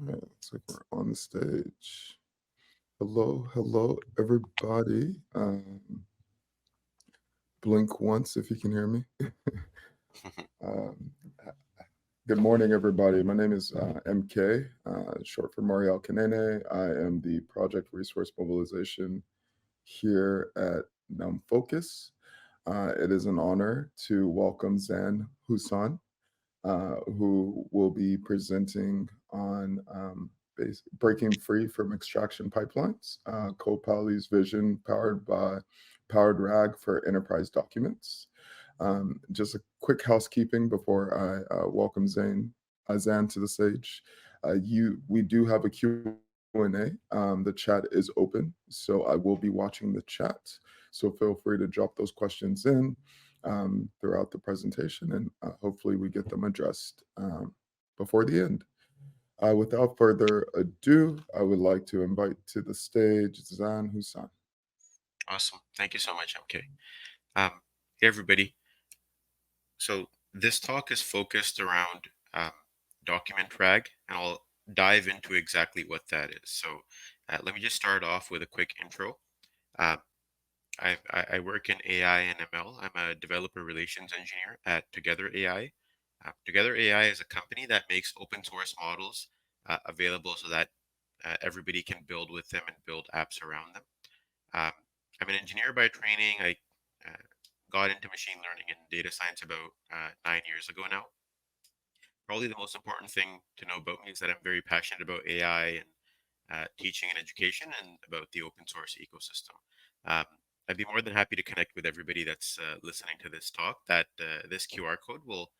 All right, looks like we're on the stage. Hello, hello, everybody. Blink once if you can hear me. um, Good morning, everybody. My name is MK, short for Mariel Kanene. I am the Project Resource Mobilization here at NumFOCUS. It is an honor to welcome Zain Hasan, who will be presenting on breaking free from extraction pipelines, ColPali's vision powered RAG for enterprise documents. Just a quick housekeeping before I welcome Zain to the stage. We do have a Q&A. The chat is open, so I will be watching the chat. So feel free to drop those questions in throughout the presentation, and hopefully we get them addressed before the end. Without further ado, I would like to invite to the stage Zain Hasan. Awesome. Thank you so much, MK. Hey, everybody. So this talk is focused around document RAG, and I'll dive into exactly what that is. So let me just start off with a quick intro. Um, I work in AI and ML. I'm a developer relations engineer at Together AI. Together AI is a company that makes open source models available so that everybody can build with them and build apps around them. Um, I'm an engineer by training. I got into machine learning and data science about 9 years ago now. Probably the most important thing to know about me is that I'm very passionate about AI and teaching and education and about the open source ecosystem. Um, I'd be more than happy to connect with everybody that's listening to this talk. That this QR code will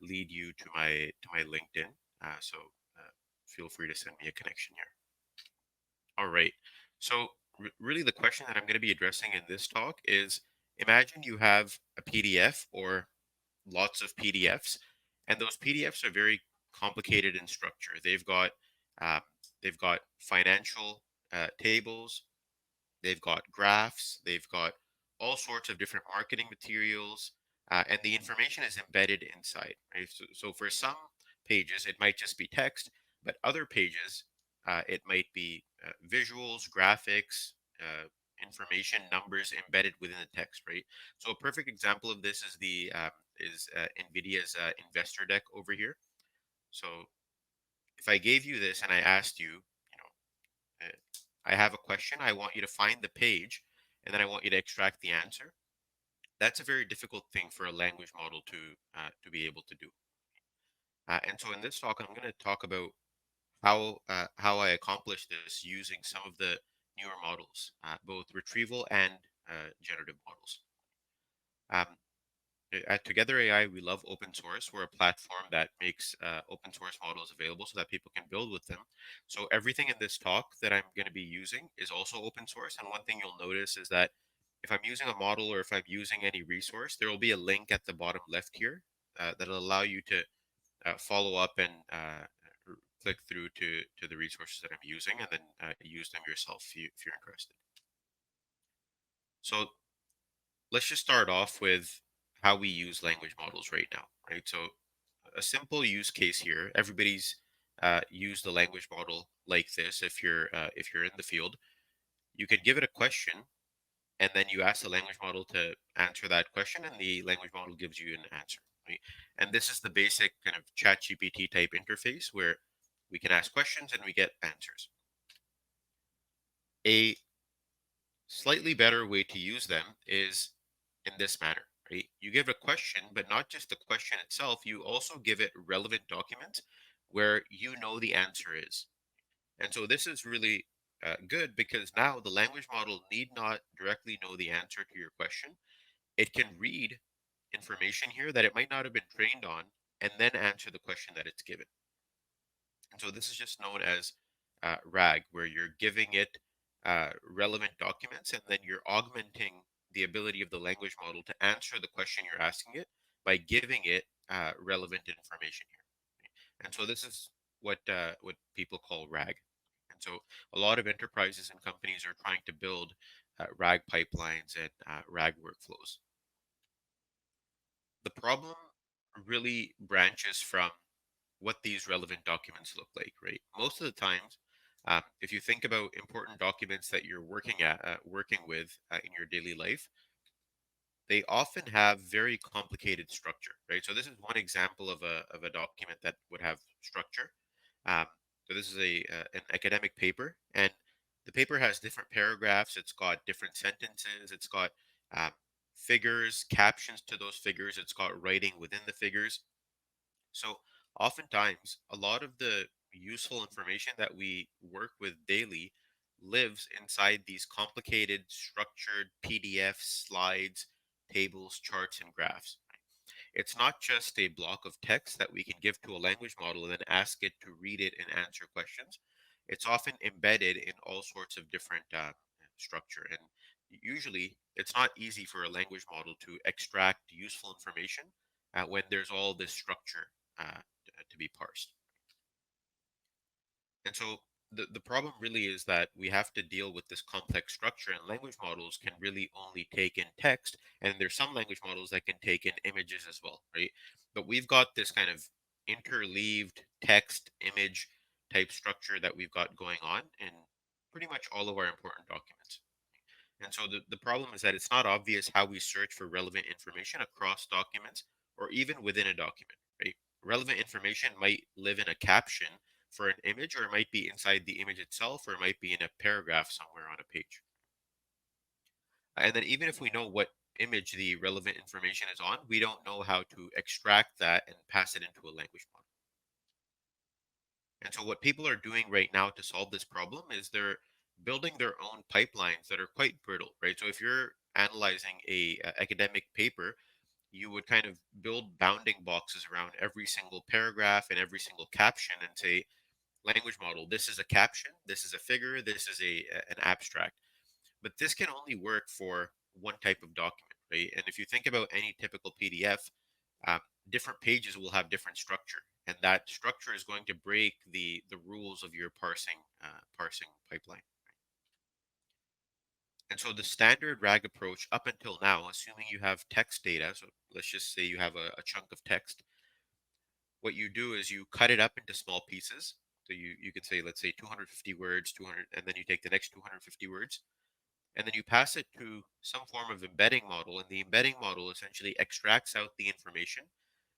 lead you to my LinkedIn. So feel free to send me a connection here. All right. So really the question that I'm going to be addressing in this talk is imagine you have a PDF or lots of PDFs, and those PDFs are very complicated in structure. Uh, they've got financial tables, they've got graphs, they've got all sorts of different marketing materials, and the information is embedded inside. Right? So for some pages, it might just be text, but other pages, it might be visuals, graphics, information, numbers embedded within the text. Right. So a perfect example of this is the NVIDIA's investor deck over here. So if I gave you this and I asked you, I have a question. I want you to find the page, and then I want you to extract the answer. That's a very difficult thing for a language model to be able to do. And so in this talk, I'm going to talk about how I accomplish this using some of the newer models, both retrieval and generative models. Um, at Together AI, we love open source. We're a platform that makes open source models available so that people can build with them. So everything in this talk that I'm going to be using is also open source. And one thing you'll notice is that if I'm using a model or if I'm using any resource, there will be a link at the bottom left here that'll allow you to follow up and click through to the resources that I'm using and then use them yourself if you're interested. So let's just start off with how we use language models right now, right? So a simple use case here, everybody's used the language model like this. If you're in the field, you could give it a question, and then you ask the language model to answer that question, and the language model gives you an answer, right? And this is the basic kind of chat GPT type interface where we can ask questions and we get answers. A slightly better way to use them is in this manner, right? You give a question, but not just the question itself, you also give it relevant documents where you know the answer is. And so this is really good because now the language model need not directly know the answer to your question. It can read information here that it might not have been trained on and then answer the question that it's given. And so this is just known as RAG, where you're giving it relevant documents and then you're augmenting the ability of the language model to answer the question you're asking it by giving it relevant information here. And so this is what people call RAG. And so a lot of enterprises and companies are trying to build RAG pipelines and RAG workflows. The problem really branches from what these relevant documents look like, right? Most of the times, if you think about important documents that you're working with in your daily life, they often have very complicated structure, right? So this is one example of a document that would have structure. Um, so this is an academic paper, and the paper has different paragraphs. It's got different sentences. It's got um, figures, captions to those figures. It's got writing within the figures. So oftentimes, a lot of the useful information that we work with daily lives inside these complicated, structured PDFs, slides, tables, charts, and graphs. It's not just a block of text that we can give to a language model and then ask it to read it and answer questions. It's often embedded in all sorts of different structure. And usually, it's not easy for a language model to extract useful information when there's all this structure to be parsed. And so the problem really is that we have to deal with this complex structure, and language models can really only take in text, and there's some language models that can take in images as well, right? But we've got this kind of interleaved text image type structure that we've got going on in pretty much all of our important documents. And so the problem is that it's not obvious how we search for relevant information across documents or even within a document, right? Relevant information might live in a caption for an image, or it might be inside the image itself, or it might be in a paragraph somewhere on a page. And then even if we know what image the relevant information is on, we don't know how to extract that and pass it into a language model. And so what people are doing right now to solve this problem is they're building their own pipelines that are quite brittle, right? So if you're analyzing a academic paper, you would kind of build bounding boxes around every single paragraph and every single caption and say, language model, this is a caption, this is a figure, this is an abstract. But this can only work for one type of document, right? And if you think about any typical PDF, um, different pages will have different structure, and that structure is going to break the rules of your parsing pipeline. And so the standard RAG approach up until now, assuming you have text data, so let's just say you have a chunk of text, what you do is you cut it up into small pieces. So you could say, let's say 250 words, 200, and then you take the next 250 words, and then you pass it to some form of embedding model, and the embedding model essentially extracts out the information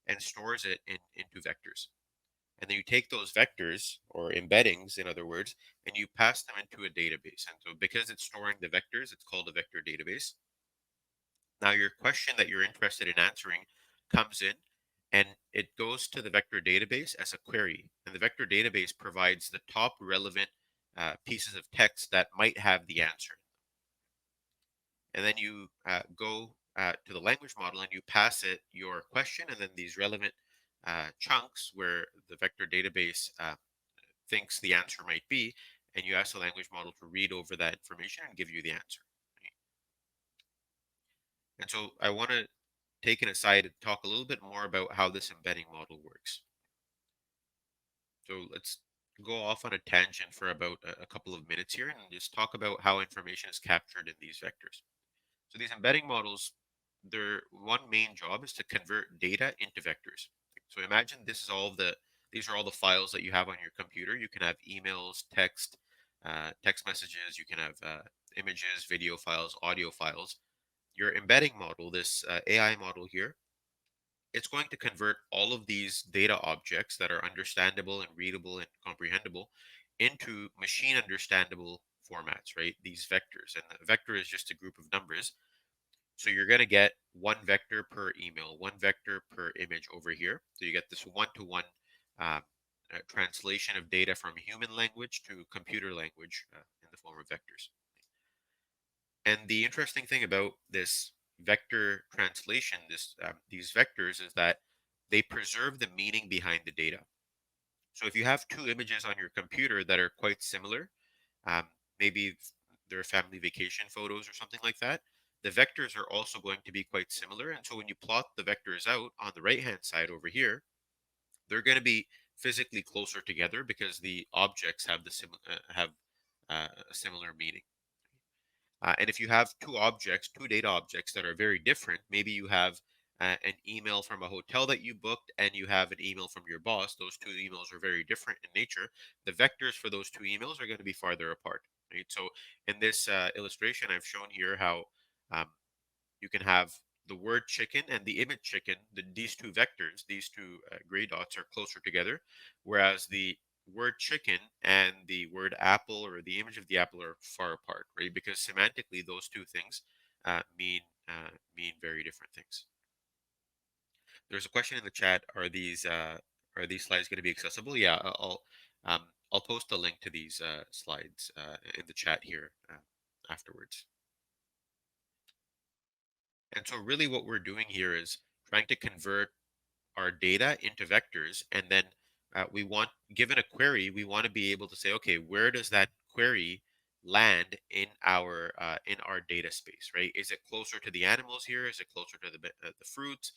and stores it into vectors. And then you take those vectors, or embeddings in other words, and you pass them into a database. And so because it's storing the vectors, it's called a vector database. Now your question that you're interested in answering comes in, and it goes to the vector database as a query. And the vector database provides the top relevant pieces of text that might have the answer. And then you go to the language model and you pass it your question, and then these relevant chunks where the vector database thinks the answer might be, and you ask the language model to read over that information and give you the answer. Right? And so I want to take an aside and talk a little bit more about how this embedding model works. So let's go off on a tangent for about a couple of minutes here and just talk about how information is captured in these vectors. So these embedding models, their one main job is to convert data into vectors. So imagine these are all the files that you have on your computer. You can have emails, text messages. You can have images, video files, audio files. Your embedding model, this AI model here, it's going to convert all of these data objects that are understandable and readable and comprehensible into machine understandable formats, right? These vectors. And the vector is just a group of numbers, so you're going to get one vector per email, one vector per image over here. So you get this one-to-one translation of data from human language to computer language in the form of vectors. And the interesting thing about this vector translation, these vectors, is that they preserve the meaning behind the data. So if you have two images on your computer that are quite similar, maybe they're family vacation photos or something like that, the vectors are also going to be quite similar. And so when you plot the vectors out on the right hand side over here, they're going to be physically closer together because the objects have a similar meaning. And if you have two data objects that are very different, maybe you have an email from a hotel that you booked and you have an email from your boss, those two emails are very different in nature. The vectors for those two emails are going to be farther apart, right? So in this illustration, I've shown here how um, you can have the word chicken and the image chicken, these two vectors, these two gray dots are closer together, whereas the word chicken and the word apple or the image of the apple are far apart, right? Because semantically, those two things mean very different things. There's a question in the chat. Are these slides going to be accessible? Yeah, I'll post a link to these slides in the chat here afterwards. And so really what we're doing here is trying to convert our data into vectors, and then given a query, we want to be able to say, okay, where does that query land in our data space, right? Is it closer to the animals here? Is it closer to the fruits?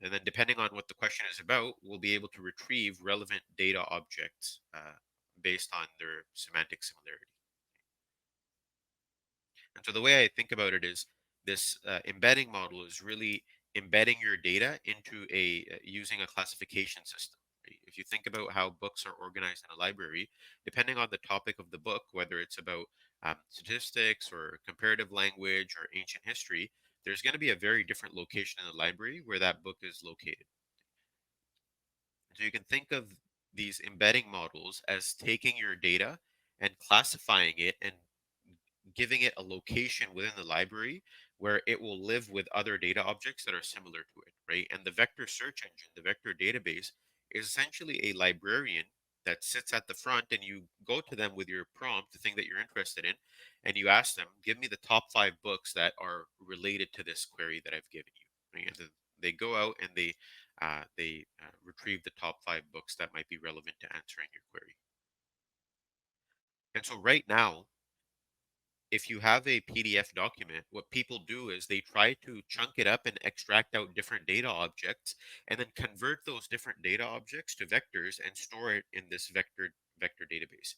And then depending on what the question is about, we'll be able to retrieve relevant data objects based on their semantic similarity. And so the way I think about it is this embedding model is really embedding your data into using a classification system. Right? If you think about how books are organized in a library, depending on the topic of the book, whether it's about statistics or comparative language or ancient history, there's going to be a very different location in the library where that book is located. So you can think of these embedding models as taking your data and classifying it and giving it a location within the library where it will live with other data objects that are similar to it, right? And the vector search engine, the vector database, is essentially a librarian that sits at the front, and you go to them with your prompt, the thing that you're interested in, and you ask them, give me the top 5 books that are related to this query that I've given you. Right? And then they go out and they retrieve the top 5 books that might be relevant to answering your query. And so right now, if you have a PDF document, what people do is they try to chunk it up and extract out different data objects and then convert those different data objects to vectors and store it in this vector database.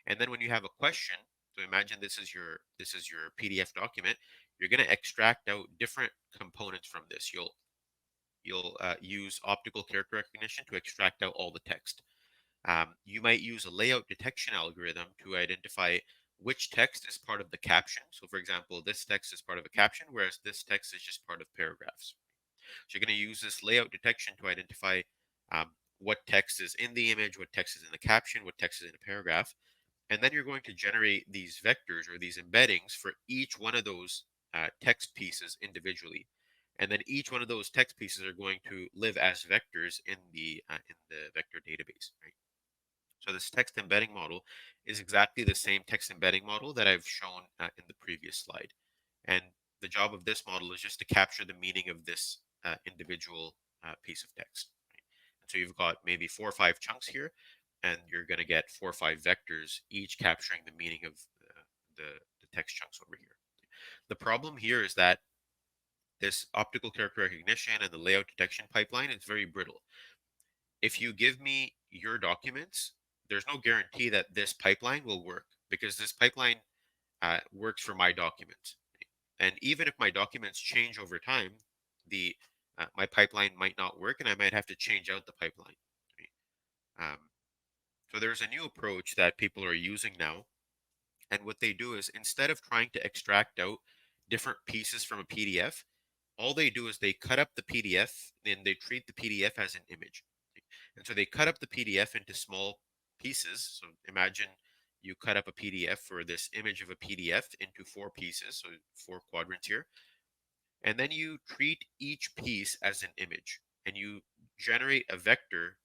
And then when you have a question, so imagine this is your PDF document, you're going to extract out different components from this. You'll use optical character recognition to extract out all the text. You might use a layout detection algorithm to identify which text is part of the caption. So for example, this text is part of a caption, whereas this text is just part of paragraphs. So you're going to use this layout detection to identify what text is in the image, what text is in the caption, what text is in a paragraph. And then you're going to generate these vectors or these embeddings for each one of those text pieces individually. And then each one of those text pieces are going to live as vectors in the vector database, right? So this text embedding model is exactly the same text embedding model that I've shown in the previous slide. And the job of this model is just to capture the meaning of this individual piece of text. Right? And so you've got maybe 4 or 5 chunks here, and you're going to get 4 or 5 vectors, each capturing the meaning of the text chunks over here. The problem here is that this optical character recognition and the layout detection pipeline is very brittle. If you give me your documents, there's no guarantee that this pipeline will work because this pipeline works for my documents. And even if my documents change over time, the my pipeline might not work, and I might have to change out the pipeline. Um, so there's a new approach that people are using now, and what they do is instead of trying to extract out different pieces from a PDF, all they do is they cut up the PDF and they treat the PDF as an image. And so they cut up the PDF into small pieces. So imagine you cut up a PDF for this image of a PDF into 4 pieces, so 4 quadrants here. And then you treat each piece as an image and you generate a vector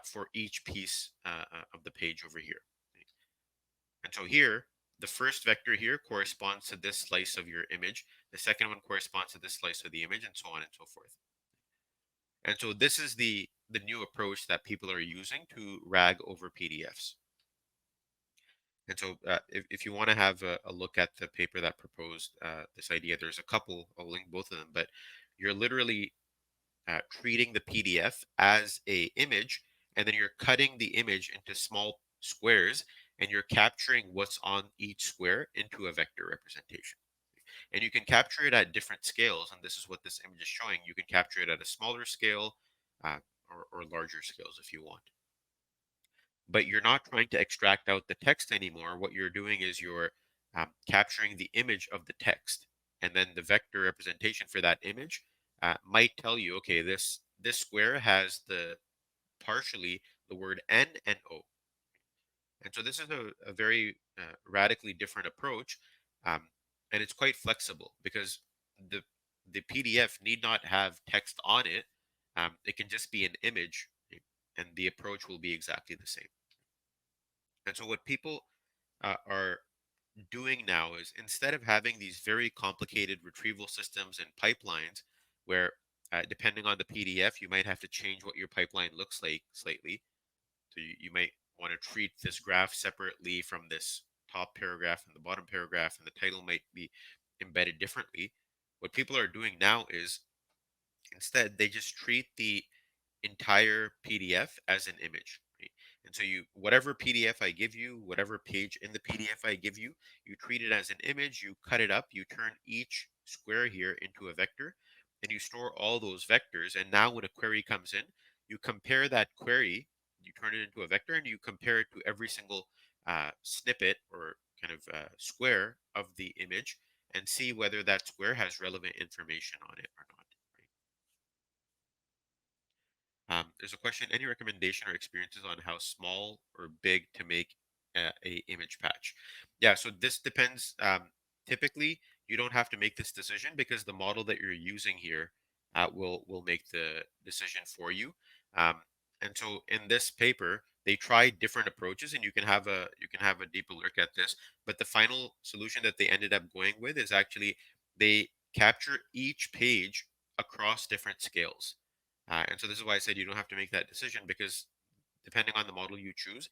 for each piece of the page over here. And so here, the first vector here corresponds to this slice of your image. The second one corresponds to this slice of the image, and so on and so forth. And so this is the new approach that people are using to RAG over PDFs. And so if you want to have a look at the paper that proposed this idea, there's a couple, I'll link both of them, but you're literally treating the PDF as a image, and then you're cutting the image into small squares, and you're capturing what's on each square into a vector representation. And you can capture it at different scales, and this is what this image is showing. You can capture it at a smaller scale uh, or larger scales if you want. But you're not trying to extract out the text anymore. What you're doing is you're capturing the image of the text, and then the vector representation for that image might tell you, okay, this square has the partially the word N and O. And so this is a very radically different approach, um, and it's quite flexible because the the PDF need not have text on it. It can just be an image, and the approach will be exactly the same. And so what people are doing now is instead of having these very complicated retrieval systems and pipelines, where depending on the PDF, you might have to change what your pipeline looks like slightly. So you might want to treat this graph separately from this top paragraph and the bottom paragraph, and the title might be embedded differently. What people are doing now is instead they just treat the entire PDF as an image. Right? And so you, whatever PDF I give you, whatever page in the PDF I give you, you treat it as an image, you cut it up, you turn each square here into a vector, and you store all those vectors. And now when a query comes in, you compare that query, you turn it into a vector, and you compare it to every single snippet or kind of square of the image and see whether that square has relevant information on it or not. There's a question, any recommendation or experiences on how small or big to make a image patch? Yeah, so this depends. Typically, you don't have to make this decision because the model that you're using here will make the decision for you. Um, and so in this paper, they tried different approaches, and you can have a deeper look at this. But the final solution that they ended up going with is actually they capture each page across different scales. And so this is why I said you don't have to make that decision, because depending on the model you choose,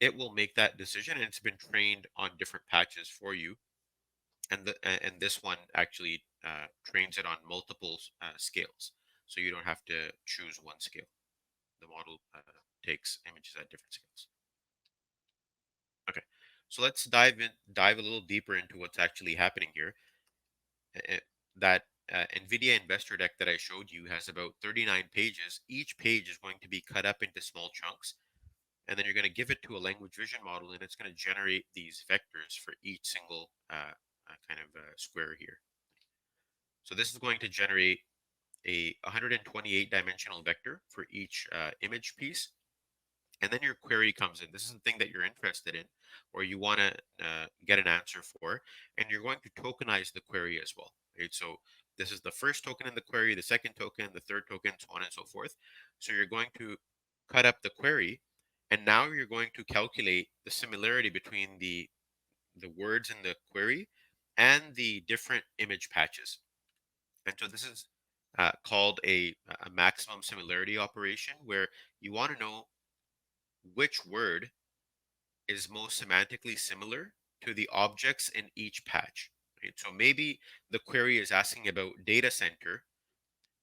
it will make that decision, and it's been trained on different patches for you. And this one actually trains it on multiple scales, so you don't have to choose one scale. The model takes images at different scales. Okay, so let's dive a little deeper into what's actually happening here. That NVIDIA investor deck that I showed you has about 39 pages. Each page is going to be cut up into small chunks, and then you're going to give it to a language vision model, and it's going to generate these vectors for each single kind of square here. So this is going to generate a 128 dimensional vector for each image piece. And then your query comes in. This is the thing that you're interested in, or you want to get an answer for, and you're going to tokenize the query as well. Right? So this is the first token in the query, the second token, the third token, so on and so forth. So you're going to cut up the query, and now you're going to calculate the similarity between the words in the query and the different image patches. And so this is called a maximum similarity operation, where you want to know which word is most semantically similar to the objects in each patch. Right? So maybe the query is asking about data center,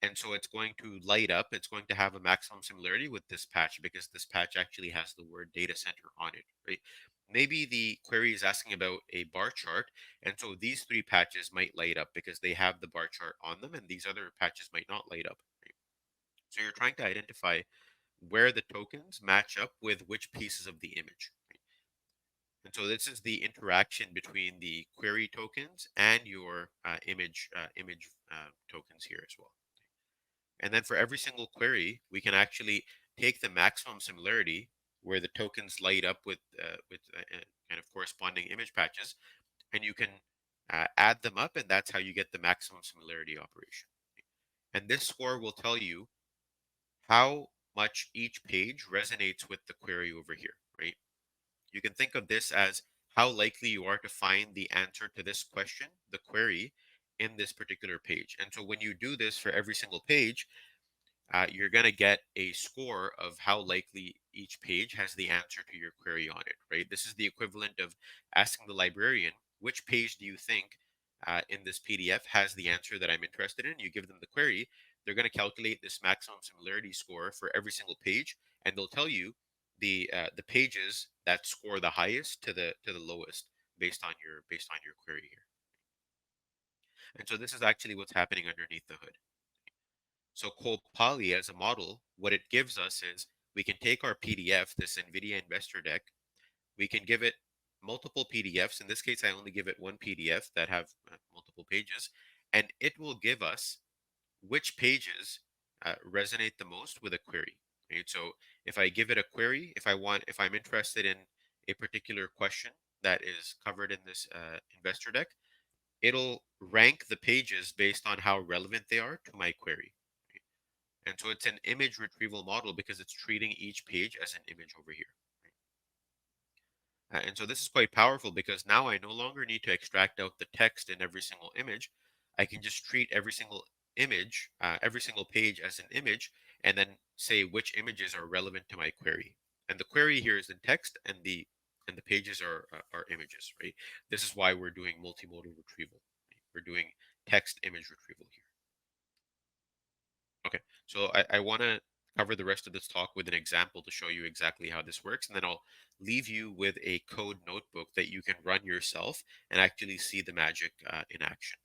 and so it's going to light up, it's going to have a maximum similarity with this patch because this patch actually has the word data center on it, right? Maybe the query is asking about a bar chart, and so these three patches might light up because they have the bar chart on them, and these other patches might not light up. Right? So you're trying to identify where the tokens match up with which pieces of the image. Right? And so this is the interaction between the query tokens and your image tokens here as well. And then for every single query, we can actually take the maximum similarity where the tokens light up with kind of corresponding image patches, and you can add them up, and that's how you get the maximum similarity operation. And this score will tell you how much each page resonates with the query over here, right? You can think of this as how likely you are to find the answer to this question, the query, in this particular page. And so when you do this for every single page, you're going to get a score of how likely each page has the answer to your query on it, right? This is the equivalent of asking the librarian, which page do you think in this PDF has the answer that I'm interested in? You give them the query, they're going to calculate this maximum similarity score for every single page, and they'll tell you the pages that score the highest to the lowest based on your query here. And so this is actually what's happening underneath the hood. So ColPali as a model, what it gives us is we can take our PDF, this NVIDIA investor deck, we can give it multiple PDFs. In this case, I only give it one PDF that have multiple pages, and it will give us which pages resonate the most with a query. Right? So if I give it a query, if I'm interested in a particular question that is covered in this investor deck, it'll rank the pages based on how relevant they are to my query. Right? And so it's an image retrieval model because it's treating each page as an image over here. And so this is quite powerful because now I no longer need to extract out the text in every single image. I can just treat every single image, every single page as an image, and then say which images are relevant to my query. And the query here is in text, and the pages are images, right? This is why we're doing multimodal retrieval. Right? We're doing text image retrieval here. Okay, so I want to cover the rest of this talk with an example to show you exactly how this works, and then I'll leave you with a code notebook that you can run yourself and actually see the magic in action.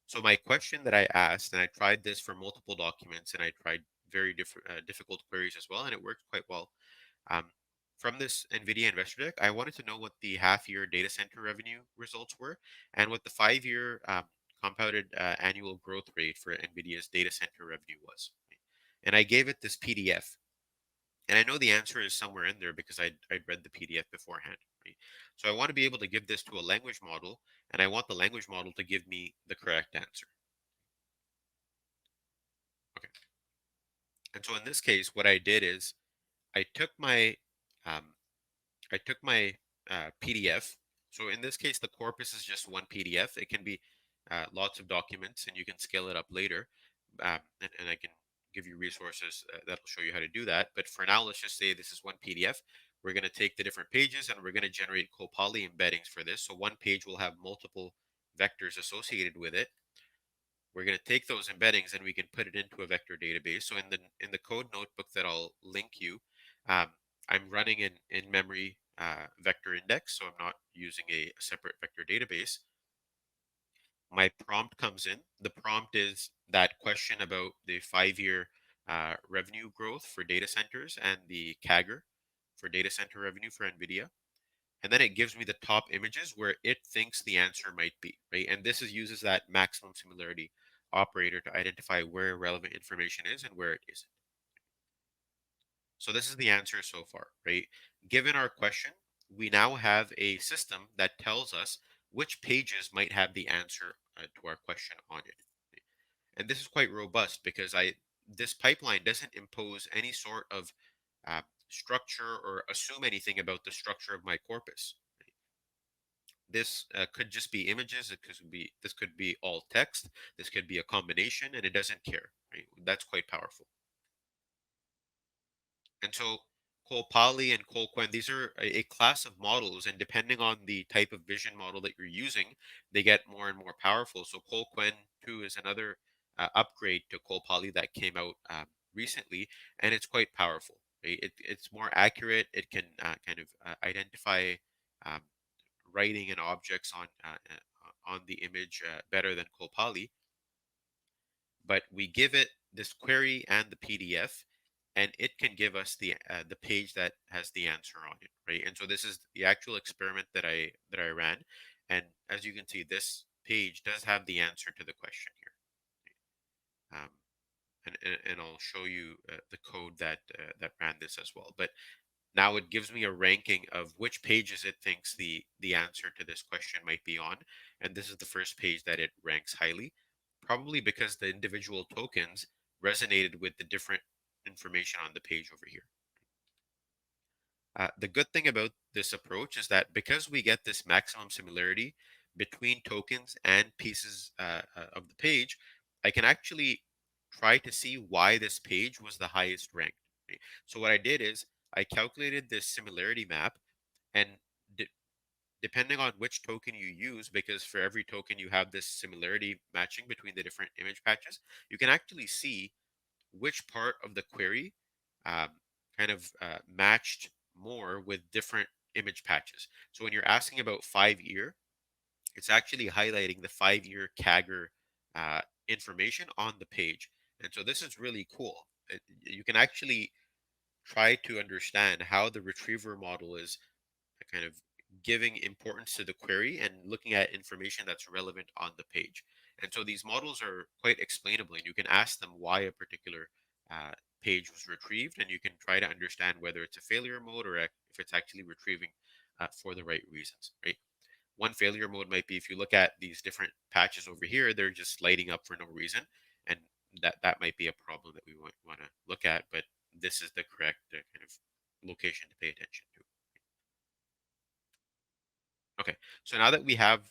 So my question that I asked, and I tried this for multiple documents, and I tried very difficult queries as well, and it worked quite well. Um, from this NVIDIA investor deck, I wanted to know what the half-year data center revenue results were and what the 5-year compounded annual growth rate for NVIDIA's data center revenue was. And I gave it this PDF. And I know the answer is somewhere in there because I'd read the PDF beforehand. Right? So I want to be able to give this to a language model, and I want the language model to give me the correct answer. Okay. And so in this case, what I did is I took my um, I took my PDF. So in this case, the corpus is just one PDF. It can be lots of documents, and you can scale it up later. And I can give you resources that'll show you how to do that. But for now, let's just say this is one PDF. We're going to take the different pages, and we're going to generate ColPali embeddings for this. So one page will have multiple vectors associated with it. We're going to take those embeddings and we can put it into a vector database. So in the code notebook that I'll link you, um, I'm running an in-memory vector index, so I'm not using a separate vector database. My prompt comes in. The prompt is that question about the 5-year revenue growth for data centers and the CAGR for data center revenue for NVIDIA. And then it gives me the top images where it thinks the answer might be, right? And this uses that maximum similarity operator to identify where relevant information is and where it isn't. So this is the answer so far, right? Given our question, we now have a system that tells us which pages might have the answer to our question on it. And this is quite robust because this pipeline doesn't impose any sort of structure or assume anything about the structure of my corpus. This could just be images. This could be all text. This could be a combination, and it doesn't care. Right? That's quite powerful. And so ColPali and ColQuen, these are a class of models, and depending on the type of vision model that you're using, they get more and more powerful. So ColQuen 2 is another upgrade to ColPali that came out recently, and it's quite powerful. Right? It's more accurate. It can kind of identify um, writing and objects on the image better than ColPali, but we give it this query and the PDF, and it can give us the page that has the answer on it, right? And so this is the actual experiment that I ran, and as you can see, this page does have the answer to the question here. And I'll show you the code that ran this as well. But now it gives me a ranking of which pages it thinks the answer to this question might be on, and this is the first page that it ranks highly, probably because the individual tokens resonated with the different information on the page over here. The good thing about this approach is that because we get this maximum similarity between tokens and pieces of the page, I can actually try to see why this page was the highest ranked. Right? So what I did is I calculated this similarity map, and depending on which token you use, because for every token you have this similarity matching between the different image patches, you can actually see which part of the query um, kind of matched more with different image patches. So when you're asking about 5-year, it's actually highlighting the 5-year CAGR information on the page. And so this is really cool. You can actually try to understand how the retriever model is kind of giving importance to the query and looking at information that's relevant on the page. And so these models are quite explainable, and you can ask them why a particular uh, page was retrieved, and you can try to understand whether it's a failure mode or if it's actually retrieving for the right reasons, right? One failure mode might be if you look at these different patches over here, they're just lighting up for no reason, and that might be a problem that we want to look at. But this is the correct kind of location to pay attention to. Okay, so now that we have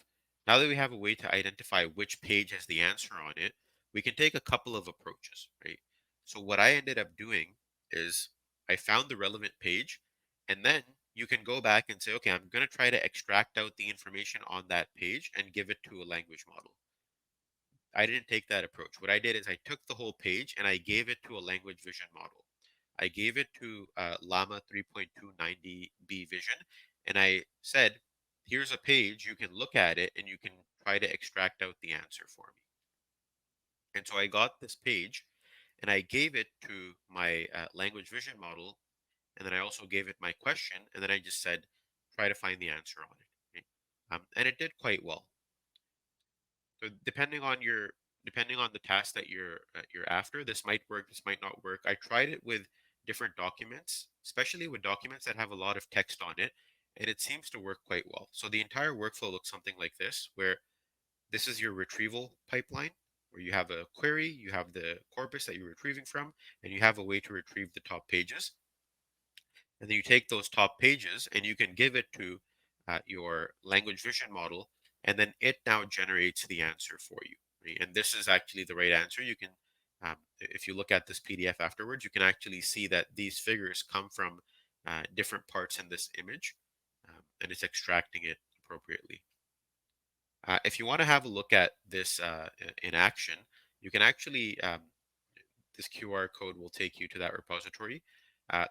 a way to identify which page has the answer on it, we can take a couple of approaches, right? So what I ended up doing is I found the relevant page, and then you can go back and say, okay, I'm going to try to extract out the information on that page and give it to a language model. I didn't take that approach. What I did is I took the whole page and I gave it to a language vision model. I gave it to Llama 3.290B Vision, and I said, here's a page, you can look at it and you can try to extract out the answer for me. And so I got this page and I gave it to my language vision model, and then I also gave it my question, and then I just said, try to find the answer on it. Okay? And it did quite well. So depending on the task that you're after, this might work, this might not work. I tried it with different documents, especially with documents that have a lot of text on it, and it seems to work quite well. So the entire workflow looks something like this, where this is your retrieval pipeline, where you have a query, you have the corpus that you're retrieving from, and you have a way to retrieve the top pages. And then you take those top pages and you can give it to your language vision model, and then it now generates the answer for you. Right? And this is actually the right answer. You can, if you look at this PDF afterwards, you can actually see that these figures come from different parts in this image, and it's extracting it appropriately. If you want to have a look at this in action, you can actually this QR code will take you to that repository.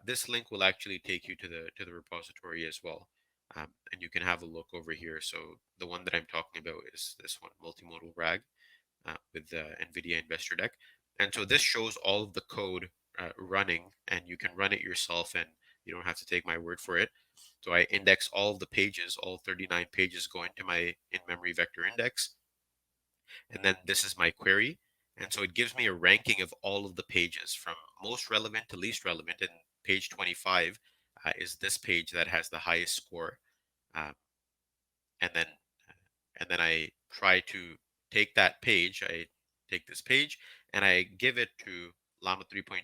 This link will actually take you to the repository as well, and you can have a look over here. So the one that I'm talking about is this one, multimodal RAG, with the NVIDIA Investor Deck. And so this shows all of the code running, and you can run it yourself, and you don't have to take my word for it. So I index all of the pages, all 39 pages go into my in-memory vector index, and then this is my query. And so it gives me a ranking of all of the pages from most relevant to least relevant. And page 25 is this page that has the highest score. Um, and then I try to take that page. I take this page and I give it to Llama 3.29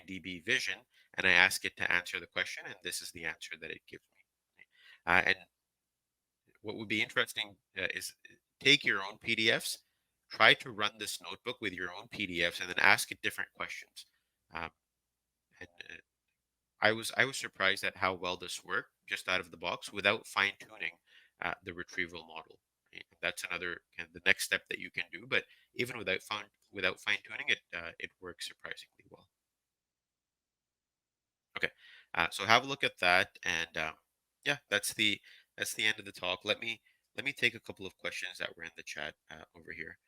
dB Vision, and I ask it to answer the question, and this is the answer that it gives me. And what would be interesting is take your own PDFs, try to run this notebook with your own PDFs, and then ask it different questions. Um, and I was surprised at how well this worked just out of the box without fine tuning the retrieval model. Right? That's another kind of the next step that you can do. But even without fine tuning it, it works surprisingly well. Okay, so have a look at that, and yeah, that's the end of the talk. Let me take a couple of questions that were in the chat over here.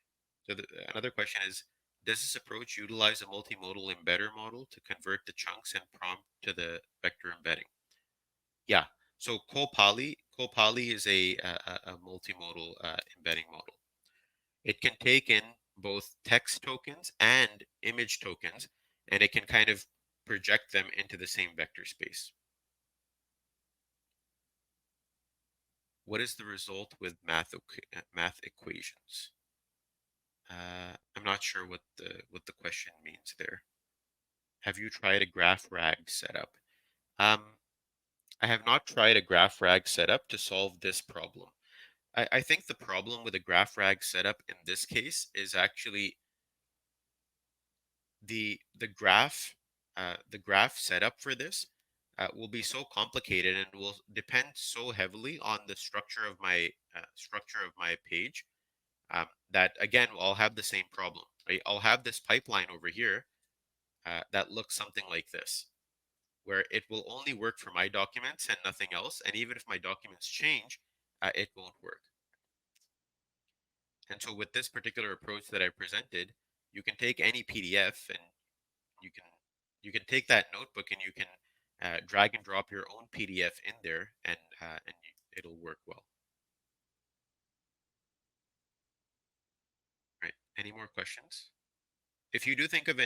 So another question is, does this approach utilize a multimodal embedder model to convert the chunks and prompt to the vector embedding? Yeah. So ColPali is a multimodal embedding model. It can take in both text tokens and image tokens, and it can kind of project them into the same vector space. What is the result with math equations? I'm not sure what the question means there. Have you tried a graph rag setup? I have not tried a graph rag setup to solve this problem. I think the problem with a graph rag setup in this case is actually the graph setup for this will be so complicated and will depend so heavily on the structure of my page, that again I'll have the same problem. Right? I'll have this pipeline over here that looks something like this, where it will only work for my documents and nothing else. And even if my documents change, it won't work. And so with this particular approach that I presented, you can take any PDF and you can you can take that notebook and you can drag and drop your own PDF in there, and it'll work well. Right? Any more questions? If you do think of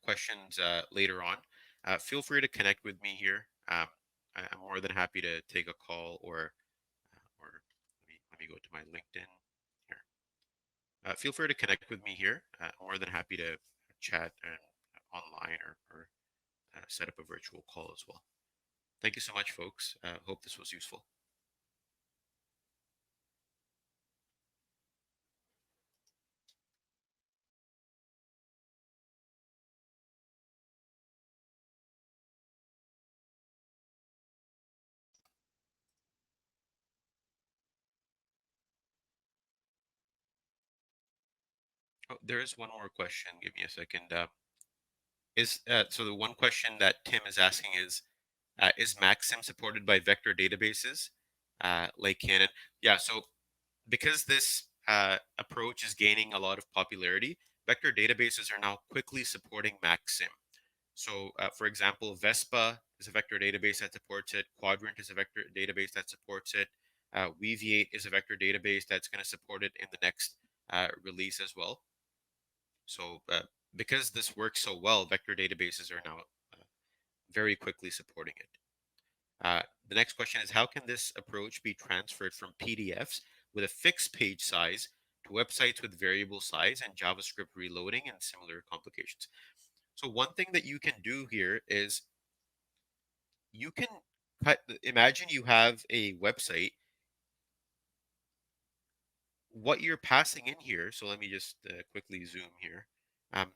questions later on, feel free to connect with me here. I'm more than happy to take a call, or let me go to my LinkedIn here. Feel free to connect with me here. I'm more than happy to chat online, or set up a virtual call as well. Thank you so much, folks. Hope this was useful. Oh, there is one more question. Give me a second. So the one question that Tim is asking is Maxim supported by vector databases like Canon? Yeah. So because this approach is gaining a lot of popularity, vector databases are now quickly supporting Maxim. So, for example, Vespa is a vector database that supports it. Quadrant is a vector database that supports it. Weaviate is a vector database that's going to support it in the next release as well. So, because this works so well, vector databases are now very quickly supporting it. The next question is, how can this approach be transferred from PDFs with a fixed page size to websites with variable size and JavaScript reloading and similar complications? So one thing that you can do here is you can imagine you have a website. What you're passing in here, so let me just quickly zoom here. Um,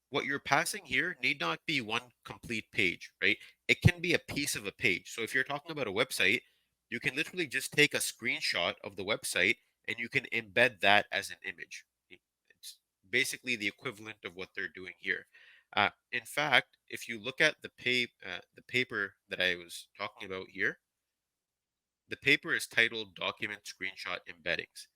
what you're passing here need not be one complete page, right? It can be a piece of a page. So if you're talking about a website, you can literally just take a screenshot of the website and you can embed that as an image. It's basically the equivalent of what they're doing here. In fact, if you look at the paper that I was talking about here, the paper is titled Document Screenshot Embeddings.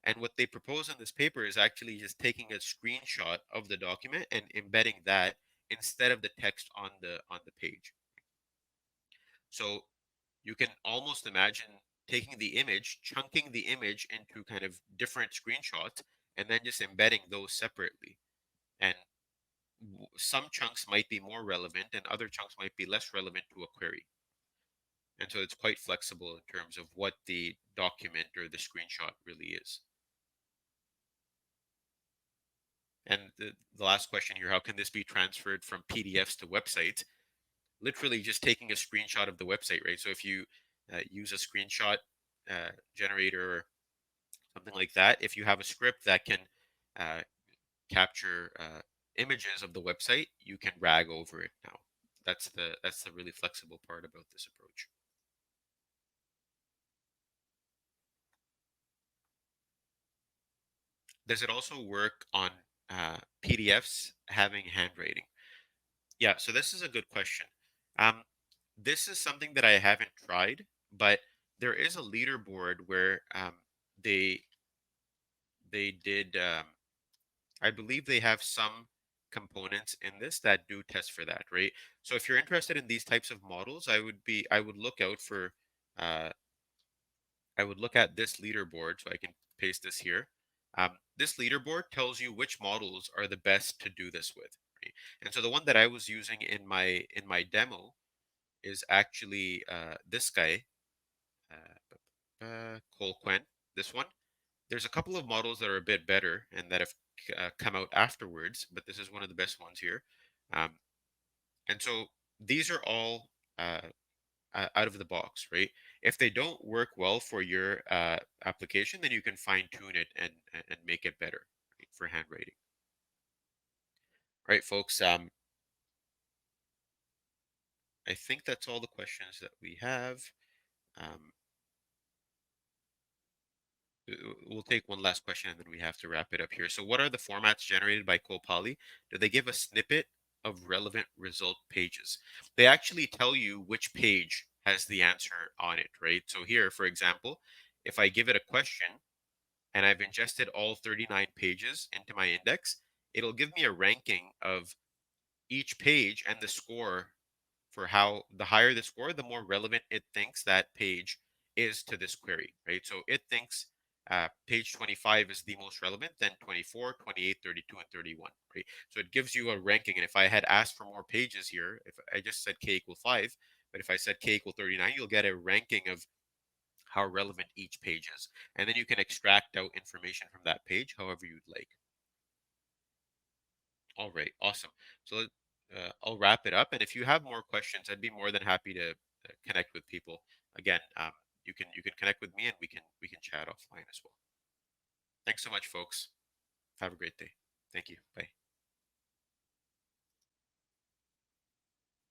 And what they propose in this paper is actually just taking a screenshot of the document and embedding that instead of the text on the page. So you can almost imagine taking the image, chunking the image into kind of different screenshots, and then just embedding those separately. And some chunks might be more relevant and other chunks might be less relevant to a query. And so it's quite flexible in terms of what the document or the screenshot really is. And the last question here, how can this be transferred from PDFs to websites? Literally just taking a screenshot of the website, right? So if you use a screenshot generator or something like that, if you have a script that can uh, capture images of the website, you can rag over it now. That's the really flexible part about this approach. Does it also work on PDFs having handwriting? Yeah, so this is a good question. Um, this is something that I haven't tried, but there is a leaderboard where they did. I believe they have some components in this that do test for that, right? So if you're interested in these types of models, I would look out for uh, I would look at this leaderboard. So I can paste this here. This leaderboard tells you which models are the best to do this with, right? And so the one that I was using in my demo is actually this guy, Colquen, this one. There's a couple of models that are a bit better and that have come out afterwards, but this is one of the best ones here. Um, and so these are all out of the box, right? If they don't work well for your application, then you can fine tune it and make it better, right, for handwriting. Right, folks. I think that's all the questions that we have. Um, we'll take one last question and then we have to wrap it up here. So what are the formats generated by ColPali? Do they give a snippet of relevant result pages? They actually tell you which page has the answer on it, right? So here, for example, if I give it a question and I've ingested all 39 pages into my index, it'll give me a ranking of each page and the score for how the higher the score, the more relevant it thinks that page is to this query, right? So it thinks page 25 is the most relevant, then 24, 28, 32, and 31, right? So it gives you a ranking. And if I had asked for more pages here, if I just said k equal 5, but if I said k equal 39, you'll get a ranking of how relevant each page is. And then you can extract out information from that page however you'd like. All right, awesome. So I'll wrap it up. And if you have more questions, I'd be more than happy to connect with people. Again, you can connect with me, and we can chat offline as well. Thanks so much, folks. Have a great day. Thank you. Bye.